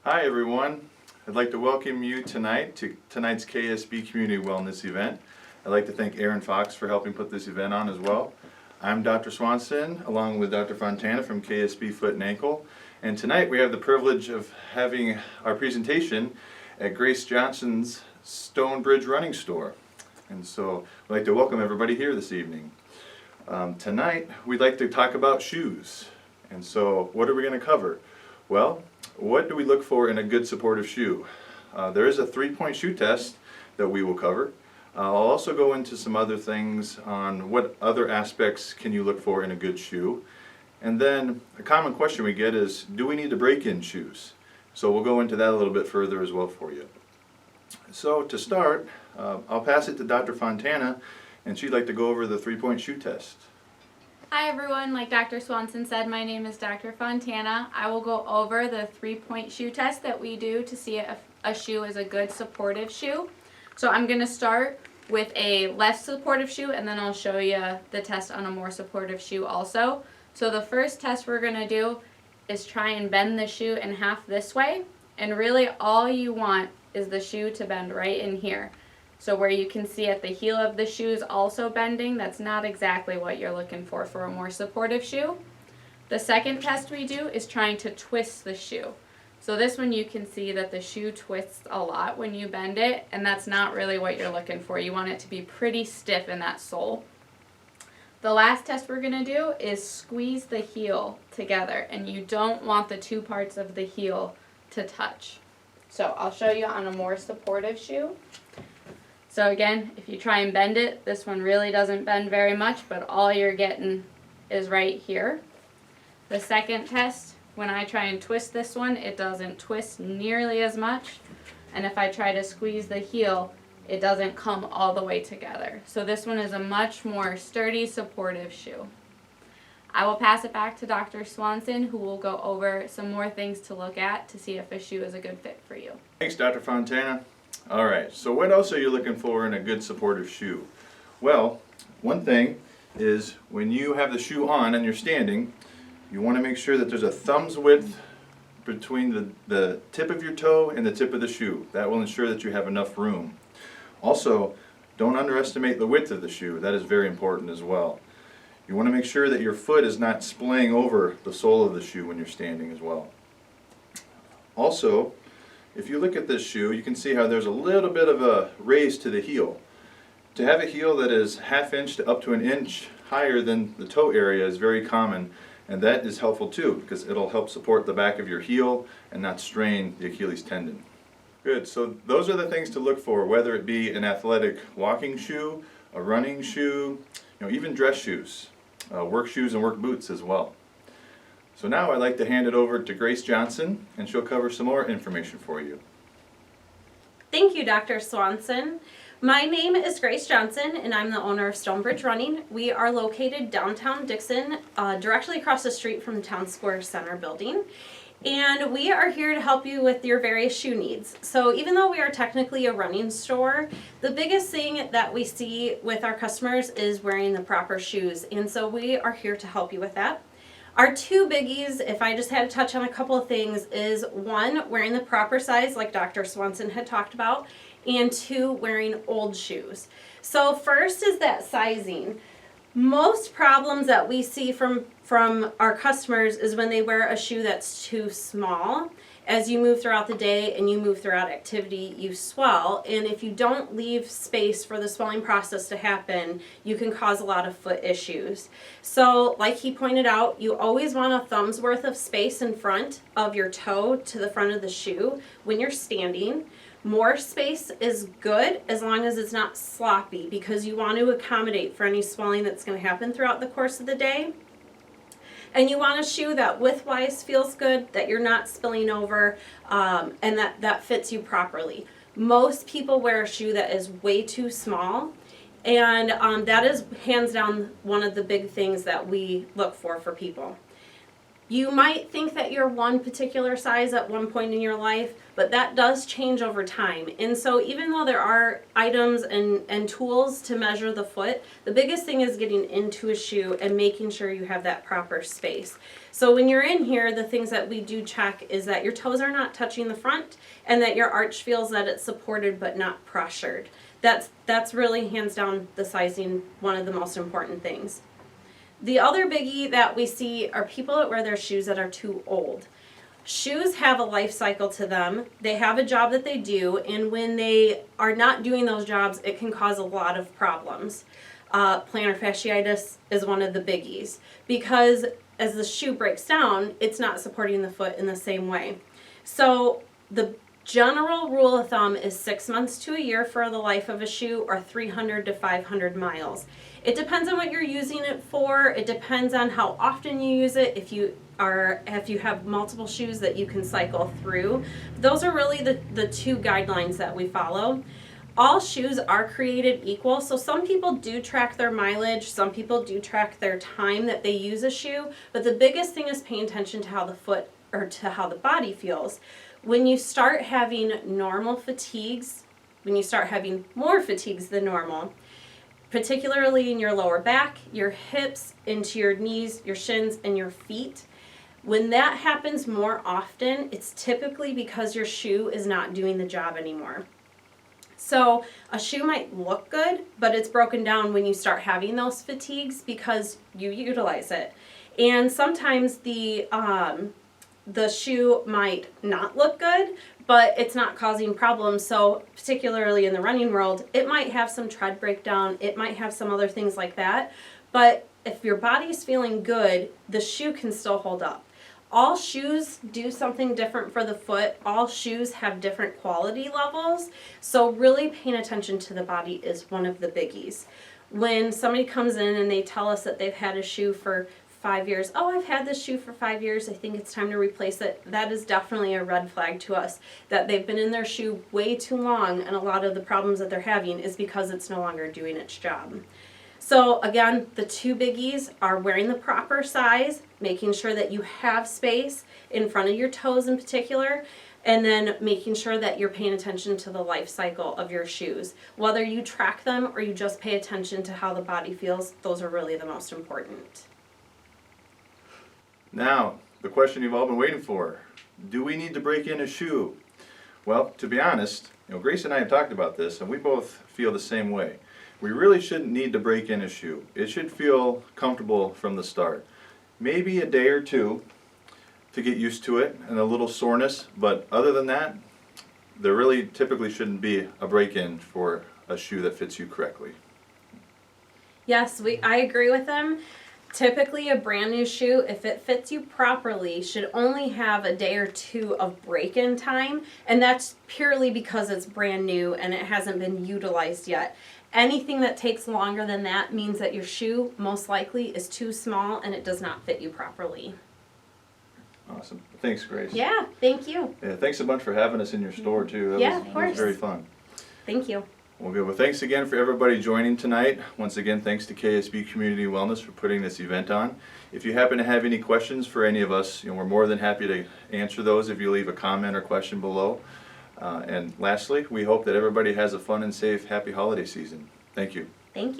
Hi everyone. I'd like to welcome you tonight to tonight's KSB Community Wellness event. I'd like to thank Aaron Fox for helping put this event on as well. I'm Dr. Swanson along with Dr. Fontana from KSB Foot and Ankle, and tonight we have the privilege of having our presentation at Grace Johnson's Stonebridge Running Store. And so I'd like to welcome everybody here this evening. Tonight we'd like to talk about shoes. And so what are we going to cover? Well, what do we look for in a good supportive shoe? There is a 3-point shoe test that we will cover. I'll also go into some other things on what other aspects can you look for in a good shoe. And then a common question we get is, do we need to break in shoes? So we'll go into that a little bit further as well for you. So to start, I'll pass it to Dr. Fontana, and she'd like to go over the 3-point shoe test. Hi everyone, like Dr. Swanson said, my name is Dr. Fontana. I will go over the 3-point shoe test that we do to see if a shoe is a good supportive shoe. So I'm going to start with a less supportive shoe, and then I'll show you the test on a more supportive shoe also. So the first test we're going to do is try and bend the shoe in half this way, and really all you want is the shoe to bend right in here. So where you can see at the heel of the shoe is also bending, that's not exactly what you're looking for a more supportive shoe. The second test we do is trying to twist the shoe. So this one you can see that the shoe twists a lot when you bend it, and that's not really what you're looking for. You want it to be pretty stiff in that sole. The last test we're going to do is squeeze the heel together, and you don't want the two parts of the heel to touch. So I'll show you on a more supportive shoe. So again, if you try and bend it, this one really doesn't bend very much, but all you're getting is right here. The second test, when I try and twist this one, it doesn't twist nearly as much. And if I try to squeeze the heel, it doesn't come all the way together. So this one is a much more sturdy, supportive shoe. I will pass it back to Dr. Swanson, who will go over some more things to look at to see if a shoe is a good fit for you. Thanks, Dr. Fontana. Alright, so what else are you looking for in a good supportive shoe? Well, one thing is when you have the shoe on and you're standing, you want to make sure that there's a thumb's width between the tip of your toe and the tip of the shoe. That will ensure that you have enough room. Also, don't underestimate the width of the shoe. That is very important as well. You want to make sure that your foot is not splaying over the sole of the shoe when you're standing as well. Also, if you look at this shoe, you can see how there's a little bit of a raise to the heel. To have a heel that is ½ inch to up to an inch higher than the toe area is very common, and that is helpful too because it'll help support the back of your heel and not strain the Achilles tendon. Good, so those are the things to look for, whether it be an athletic walking shoe, a running shoe, even dress shoes, work shoes and work boots as well. So now I'd like to hand it over to Grace Johnson, and she'll cover some more information for you. Thank you, Dr. Swanson. My name is Grace Johnson, and I'm the owner of Stonebridge Running. We are located downtown Dixon, directly across the street from the Town Square Center building. And we are here to help you with your various shoe needs. So even though we are technically a running store, the biggest thing that we see with our customers is wearing the proper shoes. And so we are here to help you with that. Our two biggies, if I just had to touch on a couple of things, is one, wearing the proper size like Dr. Swanson had talked about, and two, wearing old shoes. So first is that sizing. Most problems that we see from our customers is when they wear a shoe that's too small. As you move throughout the day and you move throughout activity, you swell, and if you don't leave space for the swelling process to happen, you can cause a lot of foot issues. So like he pointed out, you always want a thumb's worth of space in front of your toe to the front of the shoe when you're standing. More space is good as long as it's not sloppy, because you want to accommodate for any swelling that's going to happen throughout the course of the day. And you want a shoe that width-wise feels good, that you're not spilling over, and that fits you properly. Most people wear a shoe that is way too small, and that is hands down one of the big things that we look for people. You might think that you're one particular size at one point in your life, but that does change over time. And so even though there are items and tools to measure the foot, the biggest thing is getting into a shoe and making sure you have that proper space. So when you're in here, the things that we do check is that your toes are not touching the front and that your arch feels that it's supported but not pressured. That's really hands down the sizing, one of the most important things. The other biggie that we see are people that wear their shoes that are too old. Shoes have a life cycle to them. They have a job that they do, and when they are not doing those jobs, it can cause a lot of problems. Plantar fasciitis is one of the biggies because as the shoe breaks down, it's not supporting the foot in the same way. So the general rule of thumb is 6 months to a year for the life of a shoe, or 300 to 500 miles. It depends on what you're using it for. It depends on how often you use it. If you have multiple shoes that you can cycle through. Those are really the two guidelines that we follow. All shoes are created equal, so some people do track their mileage, some people do track their time that they use a shoe, but the biggest thing is paying attention to how the foot or to how the body feels. When you start having normal fatigues, when you start having more fatigues than normal, particularly in your lower back, your hips, into your knees, your shins, and your feet, when that happens more often, it's typically because your shoe is not doing the job anymore. So a shoe might look good, but it's broken down when you start having those fatigues because you utilize it. And sometimes the shoe might not look good, but it's not causing problems. So particularly in the running world, it might have some tread breakdown, it might have some other things like that. But if your body's feeling good, the shoe can still hold up. All shoes do something different for the foot. All shoes have different quality levels. So really paying attention to the body is one of the biggies. When somebody comes in and they tell us that they've had a shoe for 5 years, oh, I've had this shoe for 5 years, I think it's time to replace it. That is definitely a red flag to us, that they've been in their shoe way too long, and a lot of the problems that they're having is because it's no longer doing its job. So again, the two biggies are wearing the proper size, making sure that you have space in front of your toes in particular, and then making sure that you're paying attention to the life cycle of your shoes. Whether you track them or you just pay attention to how the body feels, those are really the most important. Now, the question you've all been waiting for. Do we need to break in a shoe? Well, to be honest, Grace and I have talked about this, and we both feel the same way. We really shouldn't need to break in a shoe. It should feel comfortable from the start. Maybe a day or two to get used to it and a little soreness, but other than that, there really typically shouldn't be a break-in for a shoe that fits you correctly. Yes, I agree with them. Typically a brand new shoe, if it fits you properly, should only have a day or two of break-in time, and that's purely because it's brand new and it hasn't been utilized yet. Anything that takes longer than that means that your shoe most likely is too small and it does not fit you properly. Awesome. Thanks, Grace. Yeah, thank you. Yeah, thanks a bunch for having us in your store, too. Yeah, of That course. was very fun. Thank you. Well, good. Well, thanks again for everybody joining tonight. Once again, thanks to KSB Community Wellness for putting this event on. If you happen to have any questions for any of us, we're more than happy to answer those if you leave a comment or question below. And lastly, we hope that everybody has a fun and safe, happy holiday season. Thank you.